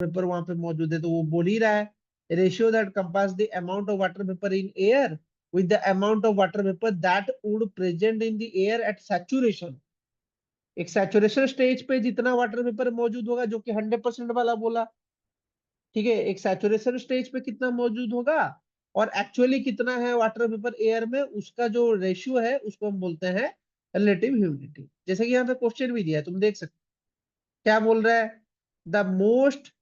Vapour वहां पे मौजूद है, तो वो बोल ही रहा है ratio that compares the amount of water vapour in air with the amount of water vapour that would present in the air at saturation. एक सैचुरेशन स्टेज पे जितना वाटर वेपर मौजूद होगा, जो कि 100% वाला बोला, ठीक है, एक सैचुरेशन स्टेज पे कितना मौजूद होगा और एक्चुअली कितना है वाटर वेपर एयर में, उसका जो रेशियो है उसको हम बोलते हैं रिलेटिव ह्यूमिडिटी। जैसे कि यहाँ पे क्वेश्चन भी दिया है, तुम देख सकते क्या बोल रहा है, the most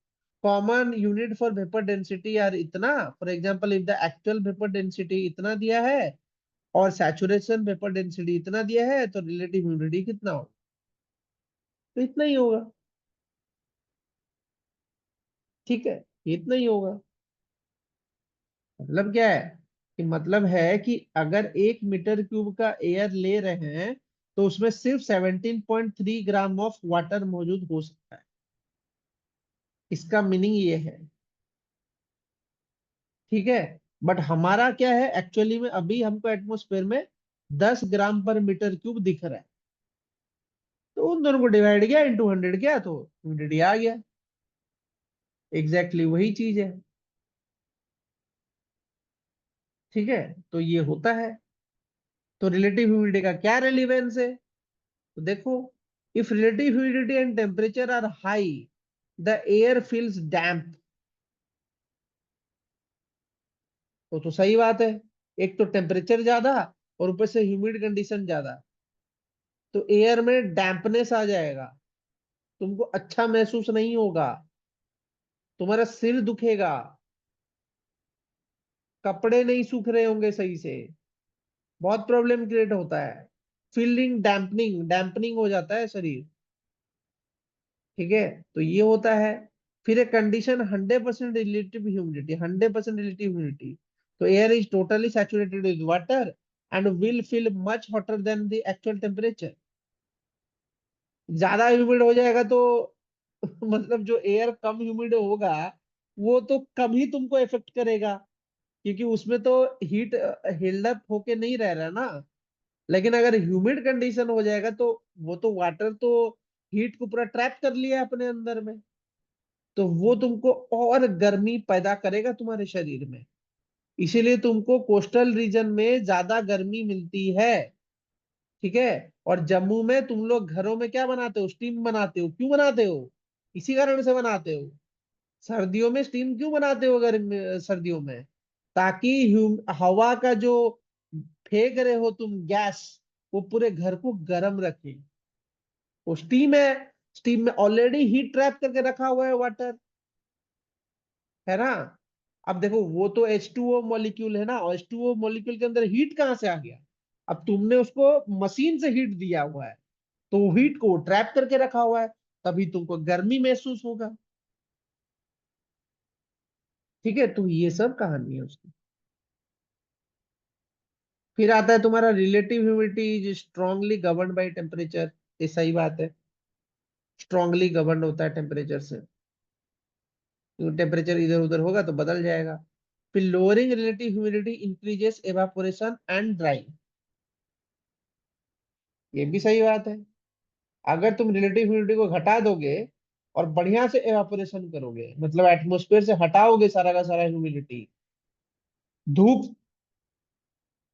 common unit for vapour density are इतना। For example if the actual vapour density इतना दिया है और सैचुरेशन वेपर डेंसिटी इतना दिया है, तो रिलेटिव ह्यूमिडिटी कितना होगा, तो इतना ही होगा। ठीक है, इतना ही होगा। मतलब क्या है कि मतलब है कि अगर 1 मीटर क्यूब का एयर ले रहे हैं तो उसमें सिर्फ 17.3 ग्राम ऑफ वाटर मौजूद हो सकता है। इसका मीनिंग ये है, ठीक है। बट हमारा क्या है एक्चुअली में, अभी हमको एटमॉस्फेयर में 10 ग्राम पर मीटर क्यूब दिख रहा है, तो उन दोनों को डिवाइड किया इंटू 100 किया तो ह्यूमिडिटी आ गया। एग्जैक्टली वही चीज है, ठीक है। तो ये होता है। तो रिलेटिव ह्यूमिडिटी का क्या रेलिवेंस है, तो देखो, if relative humidity and temperature are high the air feels damp. तो सही बात है, एक तो टेम्परेचर ज्यादा और ऊपर से ह्यूमिड कंडीशन ज्यादा, तो एयर में डैम्पनेस आ जाएगा, तुमको अच्छा महसूस नहीं होगा, तुम्हारा सिर दुखेगा, कपड़े नहीं सूख रहे होंगे सही से, बहुत प्रॉब्लम क्रिएट होता है। फीलिंग डैम्पनिंग, डैम्पनिंग हो जाता है शरीर, ठीक है। तो ये होता है। फिर एक condition 100% relative humidity, 100% relative humidity, तो air is totally saturated with water and will feel much hotter than the actual temperature. ज्यादा ह्यूमिड हो जाएगा तो मतलब जो एयर कम ह्यूमिड होगा वो तो कम ही तुमको इफेक्ट करेगा, क्योंकि उसमें तो हीट हिल्ड अप होके नहीं रह रहा ना। लेकिन अगर ह्यूमिड कंडीशन हो जाएगा तो वो तो वाटर तो हीट को पूरा ट्रैप कर लिया है अपने अंदर में, तो वो तुमको और गर्मी पैदा करेगा तुम्हारे शरीर में। इसीलिए तुमको कोस्टल रीजन में ज्यादा गर्मी मिलती है, ठीक है। और जम्मू में तुम लोग घरों में क्या बनाते हो, स्टीम बनाते हो, क्यों बनाते हो, इसी कारण से बनाते हो। सर्दियों में स्टीम क्यों बनाते हो गर्मी सर्दियों में, ताकि हवा का जो फेंक रहे हो तुम गैस, वो पूरे घर को गर्म रखे। वो स्टीम है, स्टीम में ऑलरेडी हीट ट्रैप करके रखा हुआ है वाटर, है ना। अब देखो वो तो H2O मॉलिक्यूल है ना, और H2O मॉलिक्यूल के अंदर हीट कहाँ से आ गया, अब तुमने उसको मशीन से हीट दिया हुआ है, तो हीट को ट्रैप करके रखा हुआ है, तभी तुमको गर्मी महसूस होगा, ठीक है। तो ये सब कहानी है उसकी। फिर आता है तुम्हारा relative humidity is strongly govern by temperature. ये सही बात है, स्ट्रांगली गवर्न होता है टेम्परेचर से, क्योंकि टेम्परेचर इधर उधर होगा तो बदल जाएगा। फिर lowering relative humidity increases evaporation and drawing. ये भी सही बात है, अगर तुम रिलेटिव ह्यूमिडिटी को घटा दोगे और बढ़िया से एवापोरेशन करोगे, मतलब एटमोस्फेयर से हटाओगे सारा का सारा ह्यूमिडिटी, धूप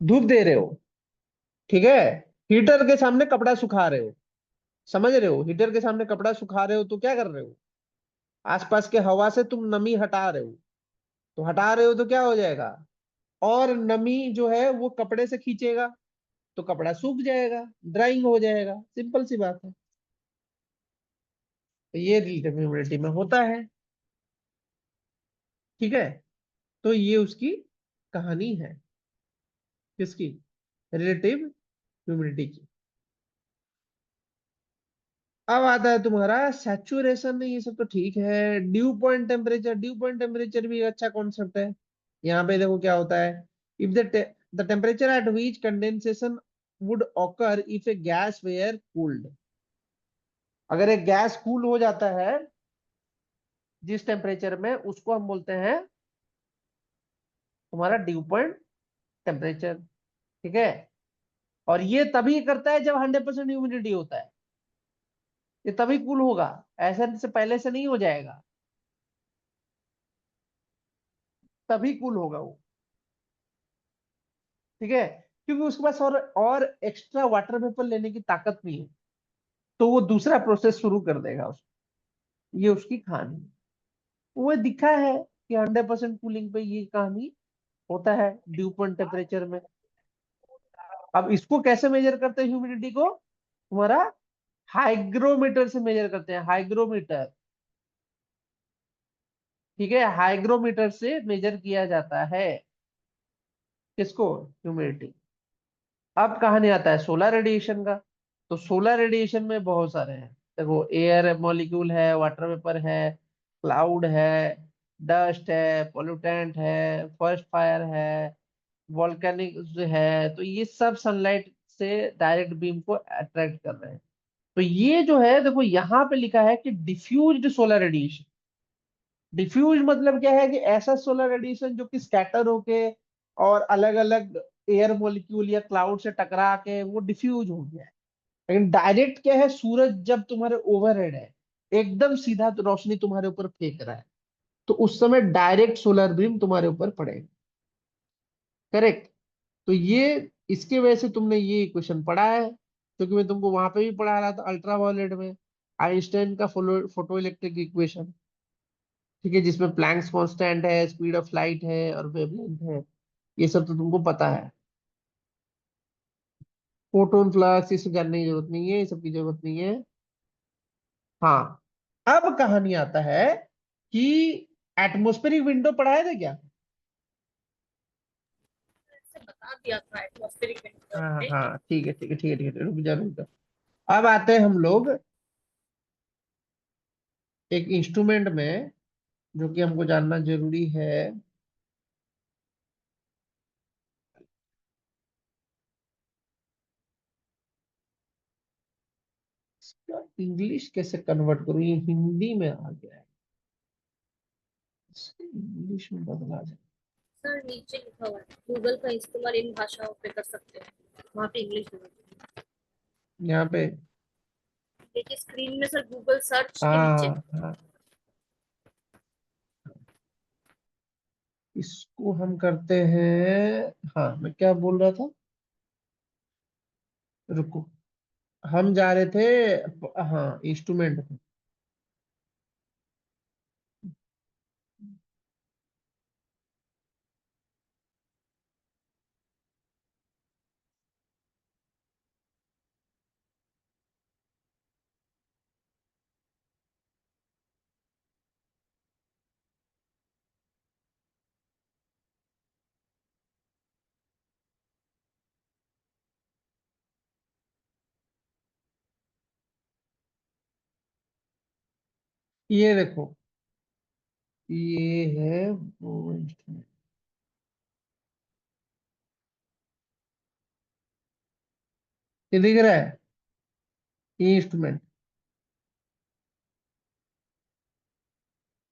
धूप दे रहे हो, ठीक है, हीटर के सामने कपड़ा सुखा रहे हो, समझ रहे हो, हीटर के सामने कपड़ा सुखा रहे हो तो क्या कर रहे हो, आसपास के हवा से तुम नमी हटा रहे हो, तो हटा रहे हो तो क्या हो जाएगा, और नमी जो है वो कपड़े से खींचेगा, तो कपड़ा सूख जाएगा, ड्राइंग हो जाएगा, सिंपल सी बात है। तो ये रिलेटिव ह्यूमिडिटी में होता है, ठीक है। तो ये उसकी कहानी है, किसकी, रिलेटिव ह्यूमिडिटी की। अब आता है तुम्हारा सैचुरेशन, ये सब तो ठीक है। Due point temperature, due point temperature भी अच्छा कॉन्सेप्ट है। यहाँ पे देखो क्या होता है, if the temperature at which condensation would occur if a gas were cooled. अगर एक गैस कूल हो जाता है जिस टेम्परेचर में, उसको हम बोलते हैं तुम्हारा ड्यू पॉइंट टेम्परेचर, ठीक है। और ये तभी करता है जब 100% ह्यूमिडिटी होता है, ये तभी कूल होगा, ऐसे से पहले से नहीं हो जाएगा। तभी कूल होगा वो। ठीक है, क्योंकि उसके पास और एक्स्ट्रा वाटर वेपर लेने की ताकत नहीं है, तो वो दूसरा प्रोसेस शुरू कर देगा उसको। ये उसकी कहानी है। वो दिखा है कि 100% कूलिंग पे ये कहानी होता है ड्यू पॉइंट टेम्परेचर में। अब इसको कैसे मेजर करते हैं ह्यूमिडिटी को? तुम्हारा हाइग्रोमीटर से मेजर करते हैं, हाइग्रोमीटर। ठीक है, हाइग्रोमीटर से मेजर किया जाता है किसको? ह्यूमिडिटी। अब कहानी आता है सोलर रेडिएशन का। तो सोलर रेडिएशन में बहुत सारे हैं। देखो, एयर मॉलिक्यूल है, वाटर वेपर है, क्लाउड है, डस्ट है, पोल्यूटेंट है, फॉरेस्ट फायर है, वॉल्केनिक है। तो ये सब सनलाइट से डायरेक्ट बीम को अट्रैक्ट कर रहे हैं। तो ये जो है, देखो यहाँ पे लिखा है कि डिफ्यूज्ड सोलर रेडिएशन। डिफ्यूज मतलब क्या है? कि ऐसा सोलर रेडिएशन जो कि स्कैटर होके और अलग अलग एयर मॉलिक्यूल या क्लाउड से टकरा के वो डिफ्यूज हो गया है। लेकिन डायरेक्ट क्या है? सूरज जब तुम्हारे ओवरहेड है, एकदम सीधा तो रोशनी तुम्हारे ऊपर फेंक रहा है, तो उस समय डायरेक्ट सोलर बीम तुम्हारे ऊपर पड़ेगा। करेक्ट। तो ये इसके वजह से तुमने ये इक्वेशन पढ़ा है, क्योंकि मैं तुमको वहां पे भी पढ़ा रहा था अल्ट्रावायलेट में, आइंस्टाइन का फोटो इलेक्ट्रिक इक्वेशन। ठीक है, जिसमें प्लैंक्स कांस्टेंट है, स्पीड ऑफ लाइट है और वेवलेंथ है। ये सब तो तुमको पता है। फोटोन फ्लक्स ये सब जानने की जरूरत नहीं है, ये सब की जरूरत नहीं है। हाँ, अब कहानी आता है कि एटमॉस्फेरिक विंडो पढ़ाया था क्या? से बता दिया था एटमॉस्फेरिक विंडो हाँ में। हाँ, ठीक है ठीक है ठीक है ठीक है, रुक जा रुक जा। अब आते हैं हम लोग एक इंस्ट्रूमेंट में, जो कि हमको जानना जरूरी है। इसका इंग्लिश कैसे कन्वर्ट करूँ? ये हिंदी में आ गया है, इसको इंग्लिश में बदला जाए। सर नीचे लिखा हुआ है गूगल का इस्तेमाल इन भाषाओं पे कर सकते हैं, वहाँ पे इंग्लिश में होगा। यहाँ पे। देखिए स्क्रीन में सर गूगल सर्च के नीचे। हाँ हाँ, इसको हम करते हैं। हाँ, मैं क्या बोल रहा था, रुको। हम जा रहे थे, हाँ, इंस्ट्रूमेंट पे। ये देखो, ये है वो इंस्ट्रूमेंट। ये दिख रहा है, ये इंस्ट्रूमेंट,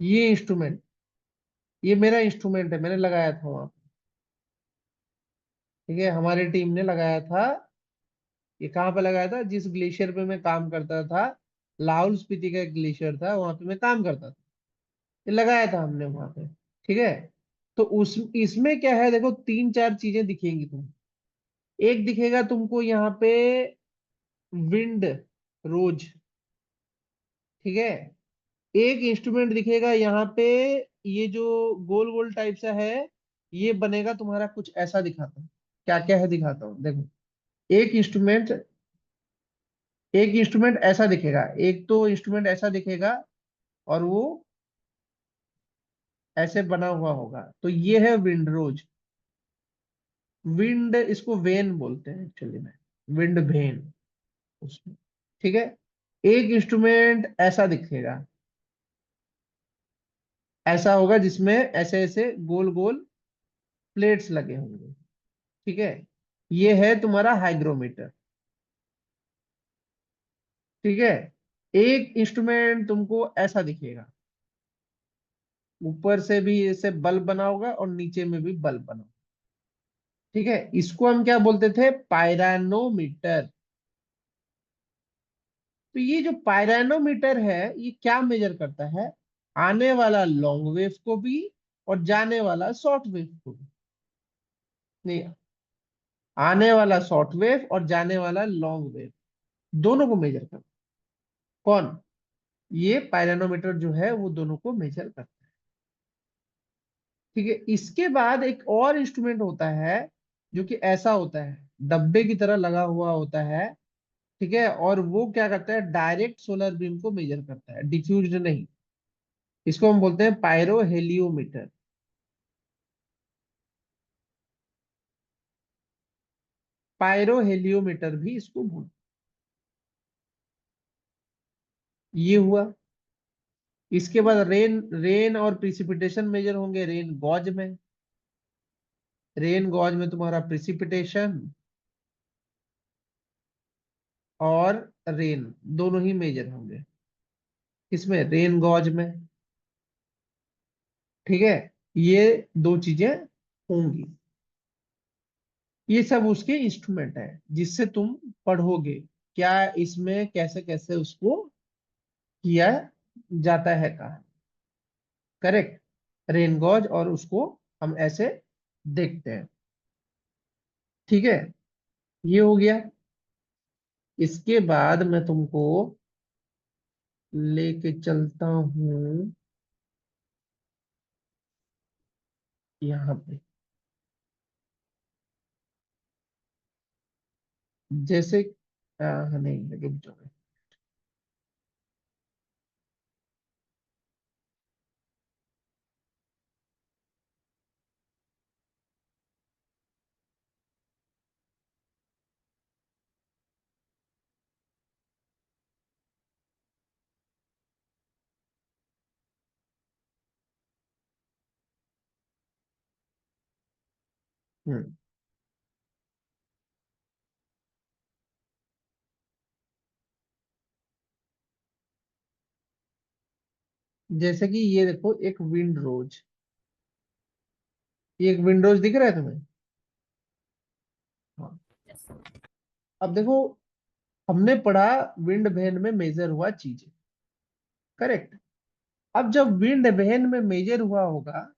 ये इंस्ट्रूमेंट, ये मेरा इंस्ट्रूमेंट है, मैंने लगाया था वहां। ठीक है, हमारी टीम ने लगाया था। ये कहाँ पे लगाया था? जिस ग्लेशियर पे मैं काम करता था, लाहौल स्पीति का एक ग्लेशियर था, वहां पे मैं काम करता था। ये लगाया था हमने वहां पे। ठीक है, तो उस इसमें क्या है? देखो, तीन चार चीजें दिखेंगी तुम। एक दिखेगा तुमको यहाँ पे विंड रोज। ठीक है, एक इंस्ट्रूमेंट दिखेगा यहाँ पे, ये जो गोल गोल टाइप सा है, ये बनेगा तुम्हारा कुछ ऐसा। दिखाता हूँ क्या क्या है, दिखाता हूँ, देखो। एक इंस्ट्रूमेंट एक इंस्ट्रूमेंट ऐसा दिखेगा, एक तो इंस्ट्रूमेंट ऐसा दिखेगा, और वो ऐसे बना हुआ होगा। तो ये है विंडरोज। विंड, इसको वेन बोलते हैं एक्चुअली में, विंड वेन उसमें। ठीक है, एक इंस्ट्रूमेंट ऐसा दिखेगा, ऐसा होगा जिसमें ऐसे ऐसे गोल गोल प्लेट्स लगे होंगे। ठीक है, ये है तुम्हारा हाइग्रोमीटर। ठीक है, एक इंस्ट्रूमेंट तुमको ऐसा दिखेगा, ऊपर से भी ऐसे बल्ब बना होगा और नीचे में भी बल्ब बना होगा। ठीक है, इसको हम क्या बोलते थे? पायरानोमीटर। तो ये जो पायरानोमीटर है, ये क्या मेजर करता है? आने वाला लॉन्ग वेव को भी और जाने वाला शॉर्ट वेव को भी। नहीं, आने वाला शॉर्ट वेव और जाने वाला लॉन्ग वेव, दोनों को मेजर करता है। कौन? ये पायरोनोमीटर जो है वो दोनों को मेजर करता है। ठीक है, इसके बाद एक और इंस्ट्रूमेंट होता है जो कि ऐसा होता है, डब्बे की तरह लगा हुआ होता है। ठीक है, और वो क्या करता है, डायरेक्ट सोलर बीम को मेजर करता है, डिफ्यूज्ड नहीं। इसको हम बोलते हैं पायरो हेलियोमीटर। पायरो हेलियोमीटर भी इसको बोलते हैं। ये हुआ। इसके बाद रेन रेन और प्रिसिपिटेशन मेजर होंगे रेन गॉज में। रेन गॉज में तुम्हारा प्रिसिपिटेशन और रेन दोनों ही मेजर होंगे। किसमें? रेन गॉज में। ठीक है, ये दो चीजें होंगी। ये सब उसके इंस्ट्रूमेंट है जिससे तुम पढ़ोगे क्या इसमें कैसे कैसे उसको किया जाता है, कहा। करेक्ट, रेन गॉज, और उसको हम ऐसे देखते हैं। ठीक है, ये हो गया। इसके बाद मैं तुमको लेके चलता हूं यहाँ पे। जैसे नहीं, रुक जाओ। हम्म, जैसे कि ये देखो, एक विंड रोज, ये एक विंड रोज दिख रहा है तुम्हें? हाँ। अब देखो, हमने पढ़ा विंड वेन में मेजर हुआ चीजें। करेक्ट। अब जब विंड वेन में मेजर हुआ होगा,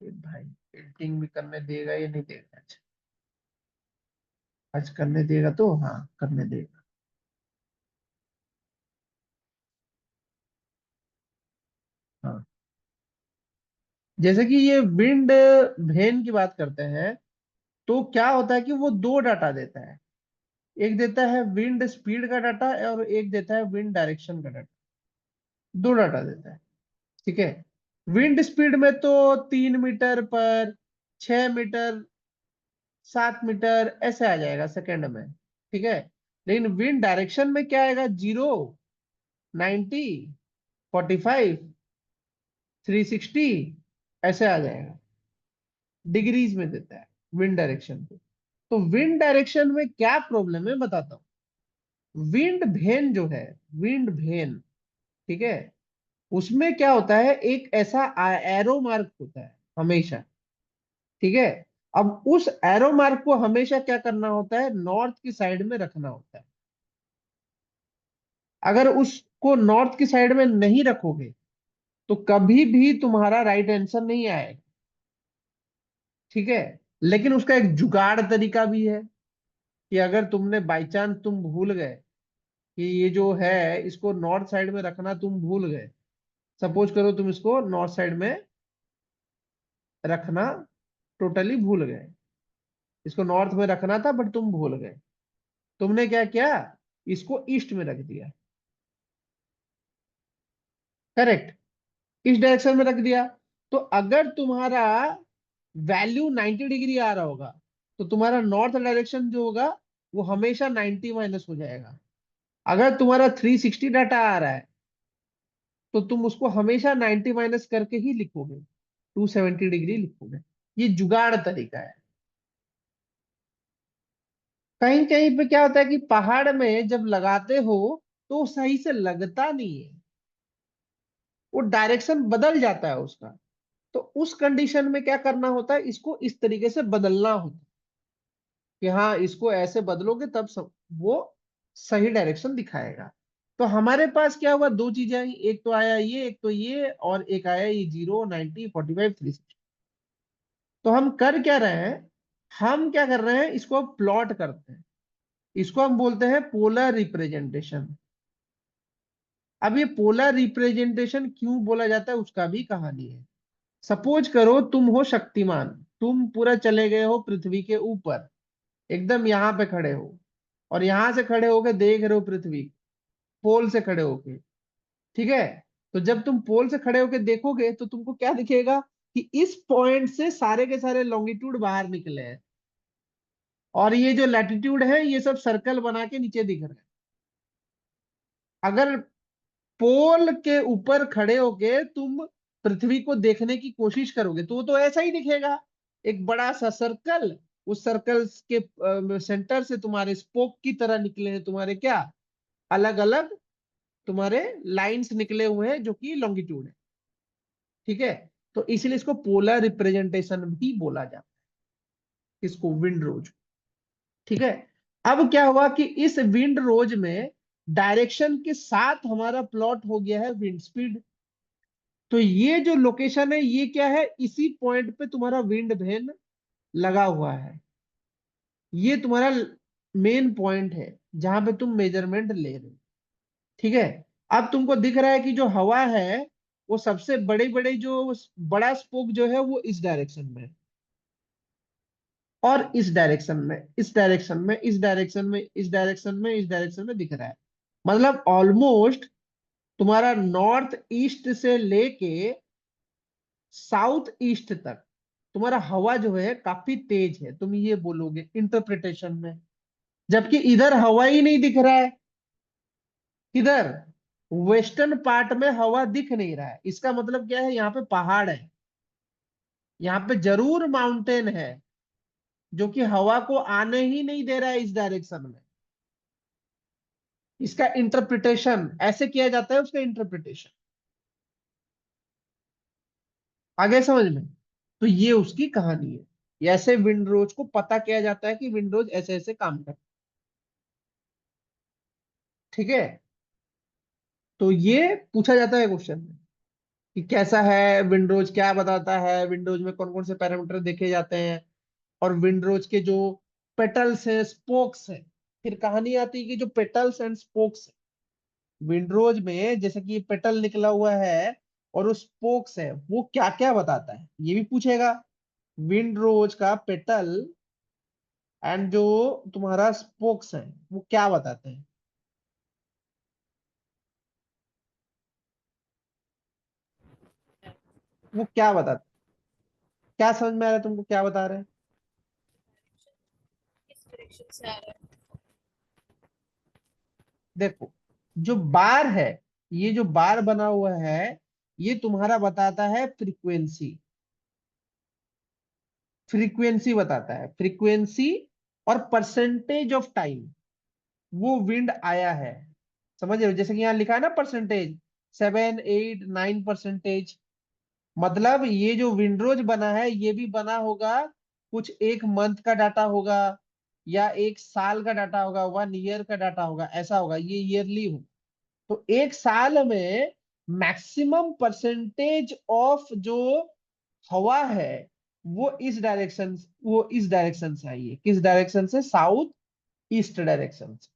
भाई एडिटिंग भी करने देगा या नहीं देगा आज? आज करने देगा तो हाँ, करने देगा। हाँ, जैसे कि ये विंड वेन की बात करते हैं, तो क्या होता है कि वो दो डाटा देता है। एक देता है विंड स्पीड का डाटा और एक देता है विंड डायरेक्शन का डाटा। दो डाटा देता है। ठीक है, विंड स्पीड में तो 3 मीटर पर, 6 मीटर, 7 मीटर ऐसे आ जाएगा सेकंड में। ठीक है, लेकिन विंड डायरेक्शन में क्या आएगा? 0, 90, 45, 360 ऐसे आ जाएगा। डिग्रीज में देता है विंड डायरेक्शन को। तो विंड डायरेक्शन में क्या प्रॉब्लम है बताता हूँ। विंड भेन जो है, विंड भेन, ठीक है, उसमें क्या होता है, एक ऐसा एरो मार्क होता है हमेशा। ठीक है, अब उस एरो मार्क को हमेशा क्या करना होता है, नॉर्थ की साइड में रखना होता है। अगर उसको नॉर्थ की साइड में नहीं रखोगे तो कभी भी तुम्हारा राइट आंसर नहीं आएगा। ठीक है, लेकिन उसका एक जुगाड़ तरीका भी है कि अगर तुमने बाई चांस तुम भूल गए कि ये जो है इसको नॉर्थ साइड में रखना, तुम भूल गए। सपोज करो तुम इसको नॉर्थ साइड में रखना टोटली भूल गए, इसको नॉर्थ में रखना था बट तुम भूल गए। तुमने क्या किया, इसको ईस्ट में रख दिया। करेक्ट, इस डायरेक्शन में रख दिया। तो अगर तुम्हारा वैल्यू 90 डिग्री आ रहा होगा तो तुम्हारा नॉर्थ डायरेक्शन जो होगा वो हमेशा 90 माइनस हो जाएगा। अगर तुम्हारा 360 डाटा आ रहा है तो तुम उसको हमेशा 90 माइनस करके ही लिखोगे, 270 डिग्री लिखोगे। ये जुगाड़ तरीका है। कहीं कहीं पे क्या होता है कि पहाड़ में जब लगाते हो तो सही से लगता नहीं है, वो डायरेक्शन बदल जाता है उसका। तो उस कंडीशन में क्या करना होता है, इसको इस तरीके से बदलना होता है कि हाँ इसको ऐसे बदलोगे तब सब वो सही डायरेक्शन दिखाएगा। तो हमारे पास क्या हुआ, दो चीजें आई, एक तो आया ये, एक तो ये, और एक आया ये 0, 90, 45, 360। तो हम कर क्या रहे हैं, हम क्या कर रहे हैं, इसको अब प्लॉट करते हैं। इसको हम बोलते हैं पोलर रिप्रेजेंटेशन। अब ये पोलर रिप्रेजेंटेशन क्यों बोला जाता है उसका भी कहानी है। सपोज करो तुम हो शक्तिमान, तुम पूरा चले गए हो पृथ्वी के ऊपर, एकदम यहाँ पे खड़े हो, और यहां से खड़े होके देख रहे हो पृथ्वी, पोल से खड़े होके। ठीक है, तो जब तुम पोल से खड़े होके देखोगे तो तुमको क्या दिखेगा कि इस पॉइंट से सारे के सारे लॉन्गिट्यूड बाहर निकले हैं, और ये जो लैटिट्यूड है ये सब सर्कल बना के नीचे दिख रहे हैं। अगर पोल के ऊपर खड़े होके तुम पृथ्वी को देखने की कोशिश करोगे तो वो तो ऐसा ही दिखेगा, एक बड़ा सा सर्कल, उस सर्कल के सेंटर से तुम्हारे स्पोक की तरह निकले हैं तुम्हारे क्या, अलग अलग तुम्हारे लाइंस निकले हुए हैं जो कि लॉन्गिट्यूड है। ठीक है, तो इसलिए इसको पोलर रिप्रेजेंटेशन भी बोला जाता है, इसको विंड रोज। ठीक है, अब क्या हुआ कि इस विंड रोज में डायरेक्शन के साथ हमारा प्लॉट हो गया है विंड स्पीड। तो ये जो लोकेशन है ये क्या है, इसी पॉइंट पे तुम्हारा विंड वेन लगा हुआ है। ये तुम्हारा मेन पॉइंट है जहां पे तुम मेजरमेंट ले रहे हो। ठीक है, अब तुमको दिख रहा है कि जो हवा है वो सबसे बड़े बड़े जो बड़ा स्पोक जो है वो इस डायरेक्शन में है, और इस डायरेक्शन में, इस डायरेक्शन में, इस डायरेक्शन में, इस डायरेक्शन में, इस डायरेक्शन में दिख रहा है। मतलब ऑलमोस्ट तुम्हारा नॉर्थ ईस्ट से लेके साउथ ईस्ट तक तुम्हारा हवा जो है काफी तेज है, तुम ये बोलोगे इंटरप्रिटेशन में। जबकि इधर हवा ही नहीं दिख रहा है, किधर, वेस्टर्न पार्ट में हवा दिख नहीं रहा है। इसका मतलब क्या है, यहाँ पे पहाड़ है, यहाँ पे जरूर माउंटेन है, जो कि हवा को आने ही नहीं दे रहा है इस डायरेक्शन में। इसका इंटरप्रिटेशन ऐसे किया जाता है, उसका इंटरप्रिटेशन आगे समझ में। तो ये उसकी कहानी है, ये ऐसे विंडरोज को पता किया जाता है कि विंडरोज ऐसे ऐसे काम करते हैं। ठीक है, तो ये पूछा जाता है क्वेश्चन में कि कैसा है विंडरोज, क्या बताता है विंडोज में, कौन कौन से पैरामीटर देखे जाते हैं, और विंडरोज के जो पेटल्स हैं, स्पोक्स हैं। फिर कहानी आती है कि जो पेटल्स एंड स्पोक्स विंडरोज में, जैसे कि पेटल निकला हुआ है और वो स्पोक्स है, वो क्या क्या बताता है ये भी पूछेगा। विंडरोज का पेटल एंड जो तुम्हारा स्पोक्स है वो क्या बताते हैं, वो क्या बताते हैं, क्या समझ में आ रहा है तुमको, क्या बता रहे हैं। किस डायरेक्शन से आ रहा है? देखो, जो बार है, ये जो बार बना हुआ है ये तुम्हारा बताता है फ्रीक्वेंसी, फ्रीक्वेंसी बताता है, फ्रीक्वेंसी और परसेंटेज ऑफ टाइम वो विंड आया है। समझ रहे हो, जैसे कि यहाँ लिखा है ना परसेंटेज, 7, 8, 9%। मतलब ये जो विंडरोज बना है ये भी बना होगा, कुछ एक मंथ का डाटा होगा, या एक साल का डाटा होगा, 1 ईयर का डाटा होगा, ऐसा होगा, ये ईयरली हो। तो एक साल में मैक्सिमम परसेंटेज ऑफ जो हवा है वो इस डायरेक्शन से आई है, किस डायरेक्शन से, साउथ ईस्ट डायरेक्शन से।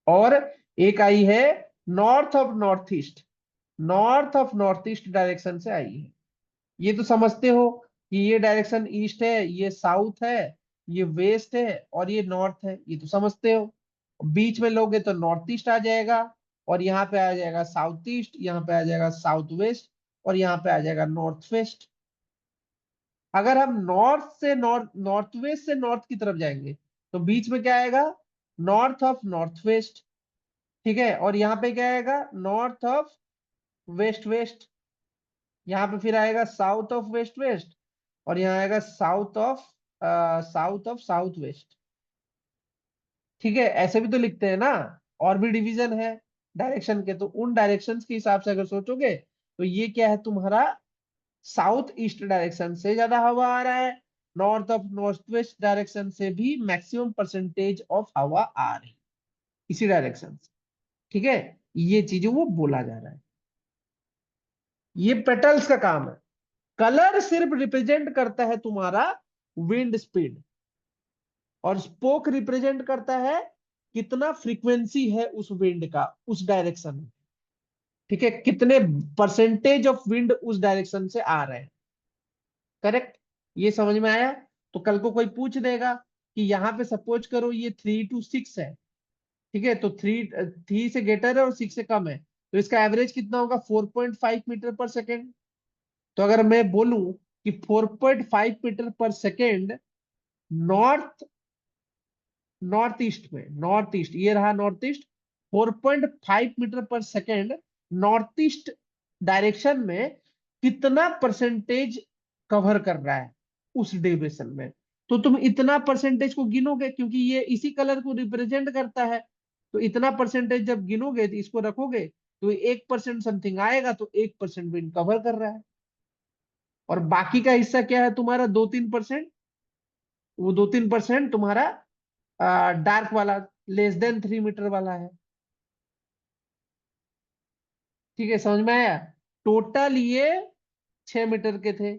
और एक आई है north of north east, north of north east direction से आई है। ये तो समझते हो कि ये डायरेक्शन ईस्ट है, ये साउथ है, ये वेस्ट है, और ये नॉर्थ है, ये तो समझते हो। बीच में लोगे तो नॉर्थ ईस्ट आ जाएगा, और यहाँ पे आ जाएगा साउथ ईस्ट, यहाँ पे आ जाएगा साउथ वेस्ट, और यहाँ पे आ जाएगा नॉर्थ वेस्ट। अगर हम नॉर्थ से नॉर्थ, नॉर्थ वेस्ट से नॉर्थ की तरफ जाएंगे तो बीच में क्या आएगा, नॉर्थ ऑफ नॉर्थ वेस्ट। ठीक है, और यहाँ पे क्या आएगा, नॉर्थ ऑफ वेस्ट वेस्ट। यहाँ पे फिर आएगा साउथ ऑफ वेस्ट वेस्ट, और यहाँ आएगा साउथ ऑफ साउथ वेस्ट। ठीक है, ऐसे भी तो लिखते हैं ना, और भी डिवीजन है डायरेक्शन के, तो उन डायरेक्शंस के हिसाब से अगर सोचोगे तो ये क्या है तुम्हारा, साउथ ईस्ट डायरेक्शन से ज्यादा हवा आ रहा है, north of north west direction से भी मैक्सिमम परसेंटेज ऑफ हवा आ रही है। इसी डायरेक्शन से। ठीक है, ये चीजें वो बोला जा रहा है। ये पेटल्स का काम है। कलर सिर्फ रिप्रेजेंट करता है तुम्हारा विंड स्पीड, और स्पोक रिप्रेजेंट करता है कितना फ्रीक्वेंसी है उस विंड का उस डायरेक्शन में। ठीक है, कितने परसेंटेज ऑफ विंड उस डायरेक्शन से आ रहे हैं। करेक्ट, ये समझ में आया? तो कल को कोई पूछ देगा कि यहाँ पे सपोज करो ये 3 to 6 है। ठीक है, तो थ्री से ग्रेटर है और 6 से कम है, तो इसका एवरेज कितना होगा? 4.5 मीटर पर सेकेंड। तो अगर मैं बोलूं कि 4.5 मीटर पर सेकेंड नॉर्थ नॉर्थ ईस्ट में, नॉर्थ ईस्ट ये रहा नॉर्थ ईस्ट, 4.5 मीटर पर सेकेंड नॉर्थ ईस्ट डायरेक्शन में कितना परसेंटेज कवर कर रहा है उस ड्यूरेशन में। तो तुम इतना परसेंटेज को गिनोगे, क्योंकि ये इसी कलर को रिप्रेजेंट करता है। तो इतना परसेंटेज जब गिनोगे तो इसको रखोगे, तो 1% समथिंग आएगा, तो 1% विंड कवर कर रहा है। और बाकी का हिस्सा क्या है तुम्हारा? 2-3%। वो 2-3% तुम्हारा डार्क वाला, लेस देन 3 मीटर वाला है। ठीक है, समझ में आया? टोटल ये 6 मीटर के थे,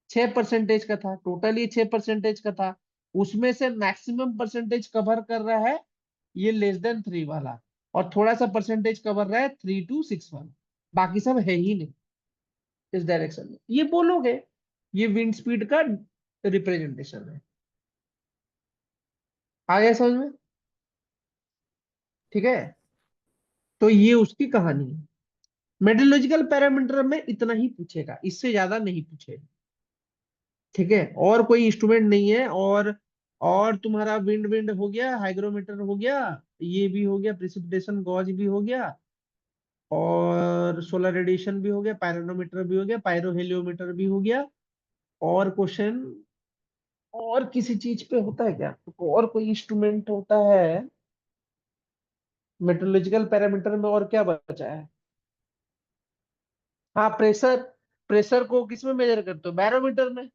6% का था टोटल, ये 6% का था। उसमें से मैक्सिमम परसेंटेज कवर कर रहा है ये लेस देन 3 वाला, और थोड़ा सा परसेंटेज कवर रहा है 3 to 6 वाला। बाकी सब है ही नहीं इस डायरेक्शन में, ये बोलोगे। ये विंड स्पीड का रिप्रेजेंटेशन है। आ गया समझ में? ठीक है, तो ये उसकी कहानी है। मेट्रोलॉजिकल पैरामीटर में इतना ही पूछेगा, इससे ज्यादा नहीं पूछेगा। ठीक है, और कोई इंस्ट्रूमेंट नहीं है। और तुम्हारा विंड विंड हो गया, हाइग्रोमीटर हो गया, ये भी हो गया, प्रिसिपिटेशन गॉज भी हो गया, और सोलर रेडिएशन भी हो गया, पायरोनोमीटर भी हो गया, पायरोहेलियोमीटर भी हो गया। और क्वेश्चन और किसी चीज पे होता है क्या? तो और कोई इंस्ट्रूमेंट होता है मेट्रोलॉजिकल पैरामीटर में? और क्या बचा है? हाँ, प्रेशर। प्रेशर को किस में मेजर करते हो? बैरोमीटर में।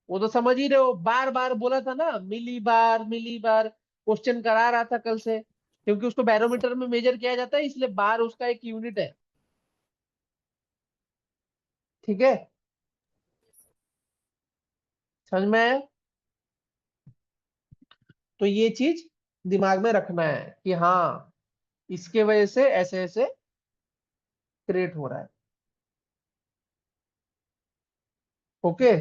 वो तो समझ ही रहे हो, बार बार बोला था ना, मिली बार मिली बार। क्वेश्चन करा रहा था कल से, क्योंकि उसको बैरोमीटर में मेजर किया जाता है, इसलिए बार उसका एक यूनिट है। ठीक है, समझ में आया? तो ये चीज दिमाग में रखना है कि हाँ, इसके वजह से ऐसे ऐसे क्रिएट हो रहा है। ओके,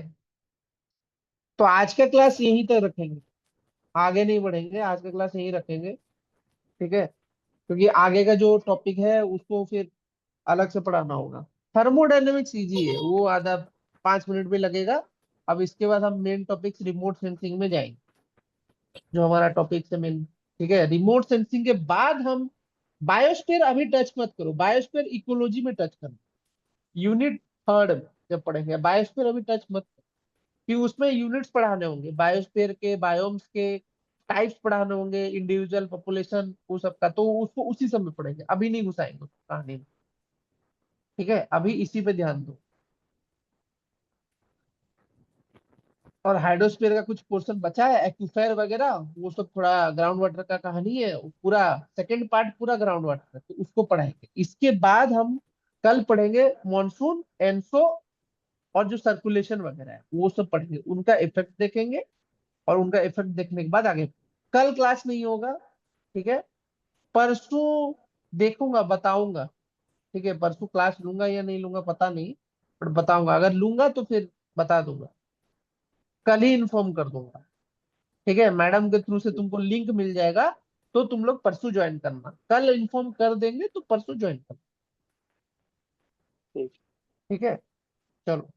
तो आज का क्लास यहीं तक रखेंगे, आगे नहीं बढ़ेंगे। आज का क्लास यहीं रखेंगे। ठीक है, क्योंकि आगे का जो टॉपिक है उसको फिर अलग से पढ़ाना होगा। थर्मोडायनेमिक्स इजी है, वो आधा 5 मिनट में लगेगा। अब इसके बाद हम मेन टॉपिक रिमोट सेंसिंग में जाएंगे, जो हमारा टॉपिक है मेन। ठीक है, रिमोट सेंसिंग के बाद हम बायोस्फीयर अभी टच मत करो, बायोस्फीयर इकोलॉजी में टच करना, यूनिट थर्ड जब पढ़ेंगे। बायोस्फीयर अभी टच मत करो, कि उसमें यूनिट्स पढ़ाने होंगे, बायोस्फीयर के, बायोम्स के टाइप्स पढ़ाने होंगे, इंडिविजुअल पॉपुलेशन वो सब का, तो उसको उसी समय पढ़ेंगे, अभी नहीं घुसाएंगे उस कहानी में। ठीक है, अभी इसी पे ध्यान दो। और हाइड्रोस्फीयर का कुछ पोर्शन बचा है, एक्विफर वगैरह, वो सब थोड़ा ग्राउंड वाटर का कहानी है, वो पूरा सेकंड पार्ट पूरा ग्राउंड वाटर है, तो उसको पढ़ाएंगे। इसके बाद हम कल पढ़ेंगे मॉनसून, एनसो, और जो सर्कुलेशन वगैरह है वो सब पढ़ेंगे, उनका इफेक्ट देखेंगे। और उनका इफेक्ट देखने के बाद आगे। कल क्लास नहीं होगा। ठीक है, परसों देखूंगा, बताऊंगा। ठीक है, परसों क्लास लूंगा या नहीं लूंगा पता नहीं, पर बताऊंगा। अगर लूंगा तो फिर बता दूंगा, कल ही इन्फॉर्म कर दूंगा। ठीक है, मैडम के थ्रू से तुमको लिंक मिल जाएगा, तो तुम लोग परसों ज्वाइन करना। कल इन्फॉर्म कर देंगे तो परसों ज्वाइन करना। ठीक। ठीक है, चलो।